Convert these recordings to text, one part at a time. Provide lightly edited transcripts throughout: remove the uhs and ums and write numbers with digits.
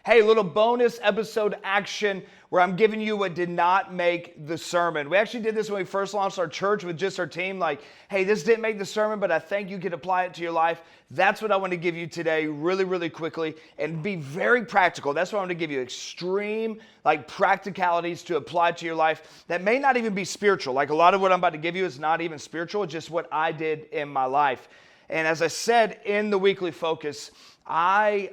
Hey, little bonus episode action where I'm giving you what did not make the sermon. We actually did this when we first launched our church with just our team. Like, hey, this didn't make the sermon, but I think you could apply it to your life. That's what I want to give you today really, really quickly and be very practical. That's what I want to give you, extreme practicalities to apply to your life that may not even be spiritual. Like a lot of what I'm about to give you is not even spiritual, it's just what I did in my life. And as I said in the weekly focus, I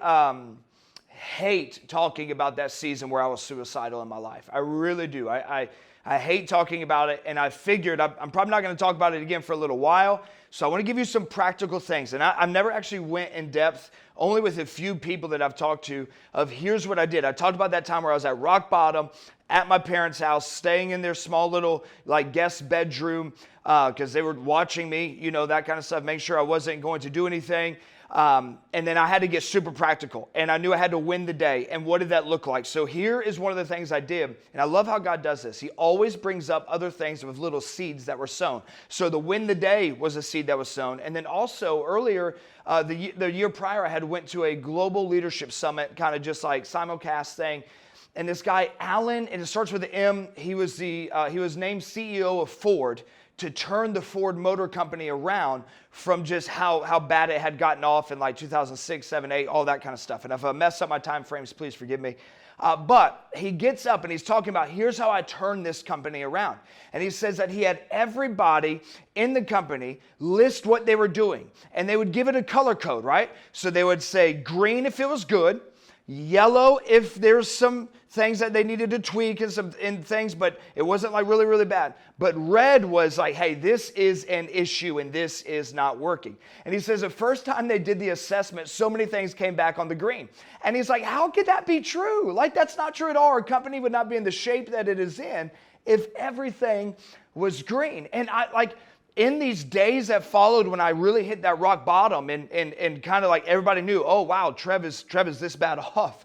hate talking about that season where I was suicidal in my life. I really do. I hate talking about it, and I figured I'm probably not going to talk about it again for a little while. So I want to give you some practical things. And I've never actually went in depth, only with a few people that I've talked to, of here's what I did. I talked about that time where I was at rock bottom at my parents' house, staying in their small little guest bedroom because they were watching me, that kind of stuff, make sure I wasn't going to do anything. And then I had to get super practical, and I knew I had to win the day. And what did that look like? So here is one of the things I did, and I love how God does this. He always brings up other things with little seeds that were sown. So the win the day was a seed that was sown. And then also earlier, the year prior, I had went to a global leadership summit, kind of just like simulcast thing. And this guy, Alan, and it starts with an M, he was named CEO of Ford, to turn the Ford Motor Company around from just how bad it had gotten off in 2006, 7, 8, all that kind of stuff. And if I mess up my time frames, please forgive me. But he gets up and he's talking about, here's how I turned this company around. And he says that he had everybody in the company list what they were doing. And they would give it a color code, right? So they would say green if it was good, yellow if there's some things that they needed to tweak and things, but it wasn't really, really bad. But red was like, hey, this is an issue and this is not working. And he says the first time they did the assessment, so many things came back on the green. And he's like, how could that be true? That's not true at all. Our company would not be in the shape that it is in if everything was green. And in these days that followed when I really hit that rock bottom and kind of everybody knew, oh, wow, Trev is this bad off.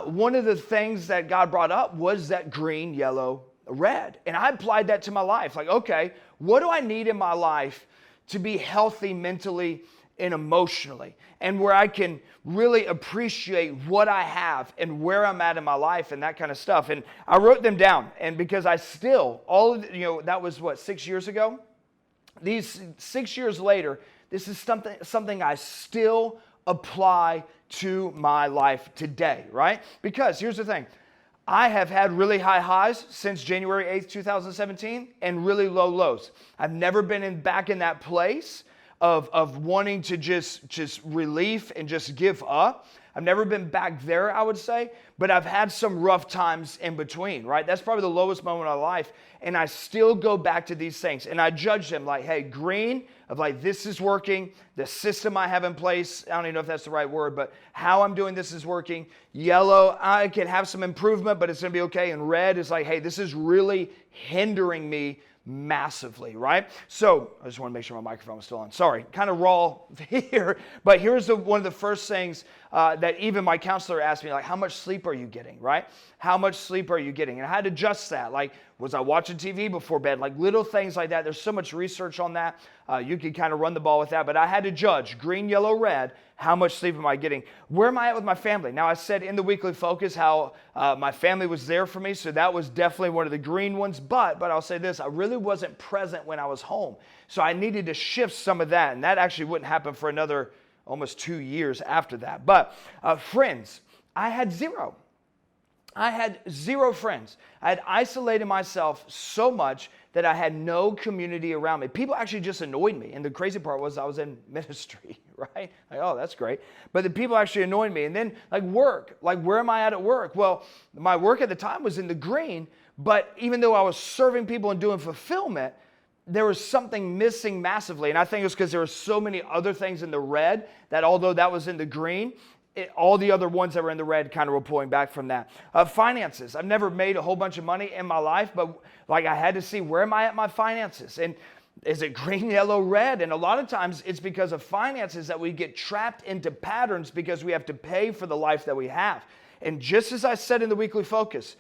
One of the things that God brought up was that green, yellow, red. And I applied that to my life. Okay, what do I need in my life to be healthy mentally and emotionally? And where I can really appreciate what I have and where I'm at in my life and that kind of stuff. And I wrote them down. And because I still, that was 6 years ago? These 6 years later, this is something I still apply to my life today, right? Because here's the thing. I have had really high highs since January 8th, 2017, and really low lows. I've never been back in that place of wanting to just relief and just give up. I've never been back there, I would say, but I've had some rough times in between, right? That's probably the lowest moment of my life, and I still go back to these things, and I judge them hey, green, of this is working, the system I have in place, I don't even know if that's the right word, but how I'm doing this is working. Yellow, I can have some improvement, but it's going to be okay, and red is hey, this is really hindering me massively, right? So I just want to make sure my microphone was still on. Sorry, kind of raw here, but here's one of the first things that even my counselor asked me, how much sleep are you getting, right? How much sleep are you getting? And I had to adjust that. Was I watching TV before bed? Little things like that. There's so much research on that. You can kind of run the ball with that, but I had to judge green, yellow, red. How much sleep am I getting? Where am I at with my family? Now, I said in the weekly focus how my family was there for me, so that was definitely one of the green ones, but I'll say this, I really wasn't present when I was home, so I needed to shift some of that, and that actually wouldn't happen for another almost 2 years after that. But friends, I had zero. I had zero friends. I had isolated myself so much that I had no community around me. People actually just annoyed me. And the crazy part was I was in ministry, right? Oh, that's great. But the people actually annoyed me. And then work, where am I at work? Well, my work at the time was in the green, but even though I was serving people and doing fulfillment, there was something missing massively. And I think it was because there were so many other things in the red that although that was in the green, all the other ones that were in the red kind of were pulling back from that. Finances. I've never made a whole bunch of money in my life, but I had to see where am I at my finances? And is it green, yellow, red? And a lot of times it's because of finances that we get trapped into patterns because we have to pay for the life that we have. And just as I said in the weekly focus,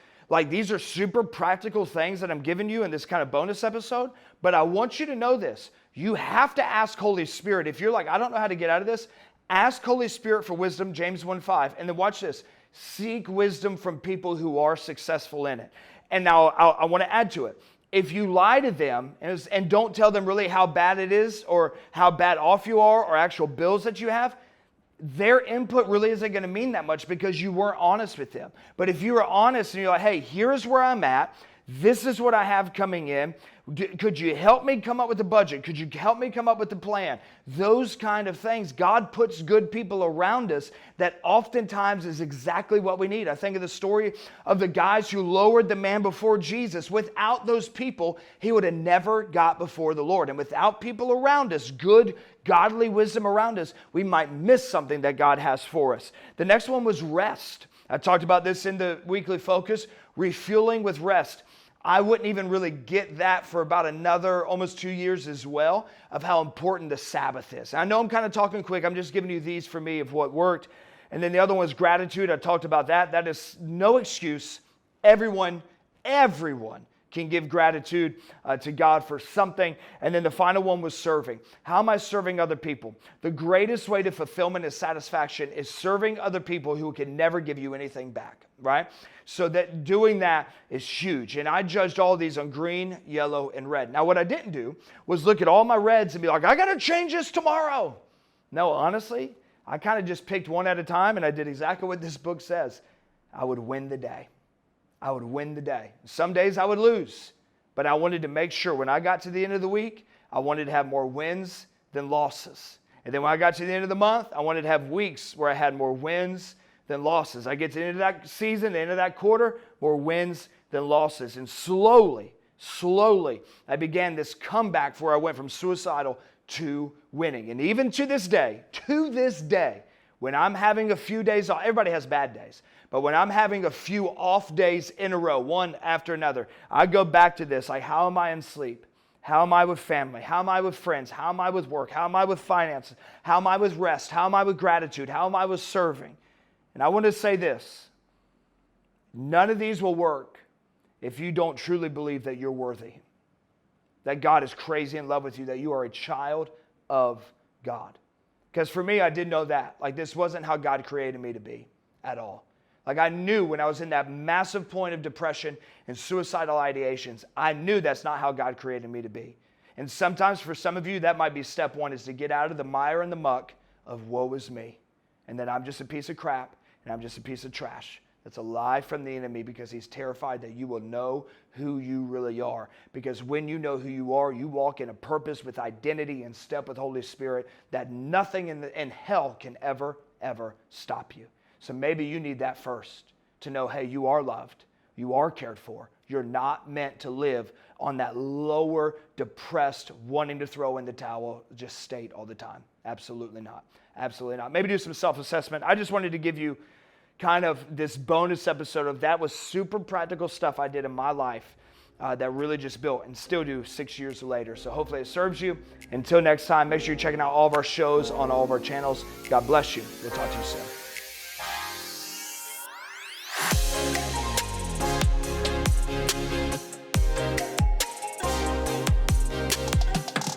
these are super practical things that I'm giving you in this kind of bonus episode, but I want you to know this. You have to ask Holy Spirit. If you're I don't know how to get out of this, ask Holy Spirit for wisdom, James 1:5, and then watch this. Seek wisdom from people who are successful in it. And now I want to add to it. If you lie to them and don't tell them really how bad it is or how bad off you are or actual bills that you have, their input really isn't going to mean that much because you weren't honest with them. But if you are honest and you're like, hey, here's where I'm at. This is what I have coming in. Could you help me come up with a budget? Could you help me come up with a plan? Those kind of things. God puts good people around us that oftentimes is exactly what we need. I think of the story of the guys who lowered the man before Jesus. Without those people, he would have never got before the Lord. And without people around us, good, godly wisdom around us, we might miss something that God has for us. The next one was rest. I talked about this in the weekly focus, refueling with rest. I wouldn't even really get that for about another almost 2 years as well of how important the Sabbath is. I know I'm kind of talking quick. I'm just giving you these for me of what worked. And then the other one was gratitude. I talked about that. That is no excuse. Everyone can give gratitude to God for something. And then the final one was serving. How am I serving other people? The greatest way to fulfillment and satisfaction is serving other people who can never give you anything back, right? So that doing that is huge. And I judged all these on green, yellow, and red. Now, what I didn't do was look at all my reds and be like, I got to change this tomorrow. No, honestly, I kind of just picked one at a time, and I did exactly what this book says. I would win the day. I would win the day. Some days I would lose, but I wanted to make sure when I got to the end of the week, I wanted to have more wins than losses. And then when I got to the end of the month, I wanted to have weeks where I had more wins than losses. I get to the end of that season, the end of that quarter, more wins than losses. And slowly, I began this comeback where I went from suicidal to winning. And even to this day, when I'm having a few days off, everybody has bad days, but when I'm having a few off days in a row, one after another, I go back to this, like, how am I in sleep? How am I with family? How am I with friends? How am I with work? How am I with finances? How am I with rest? How am I with gratitude? How am I with serving? And I want to say this, none of these will work if you don't truly believe that you're worthy, that God is crazy in love with you, that you are a child of God. Because for me, I did know that. Like, this wasn't how God created me to be at all. Like, I knew when I was in that massive point of depression and suicidal ideations, I knew that's not how God created me to be. And sometimes for some of you, that might be step one, is to get out of the mire and the muck of woe is me. And that I'm just a piece of crap and I'm just a piece of trash. That's a lie from the enemy because he's terrified that you will know who you really are. Because when you know who you are, you walk in a purpose with identity and step with Holy Spirit that nothing in hell can ever stop you. So maybe you need that first to know, hey, you are loved. You are cared for. You're not meant to live on that lower, depressed, wanting to throw in the towel just state all the time. Absolutely not. Absolutely not. Maybe do some self-assessment. I just wanted to give you kind of this bonus episode of that was super practical stuff I did in my life that really just built and still do 6 years later. So hopefully it serves you. Until next time, make sure you're checking out all of our shows on all of our channels. God bless you. We'll talk to you soon.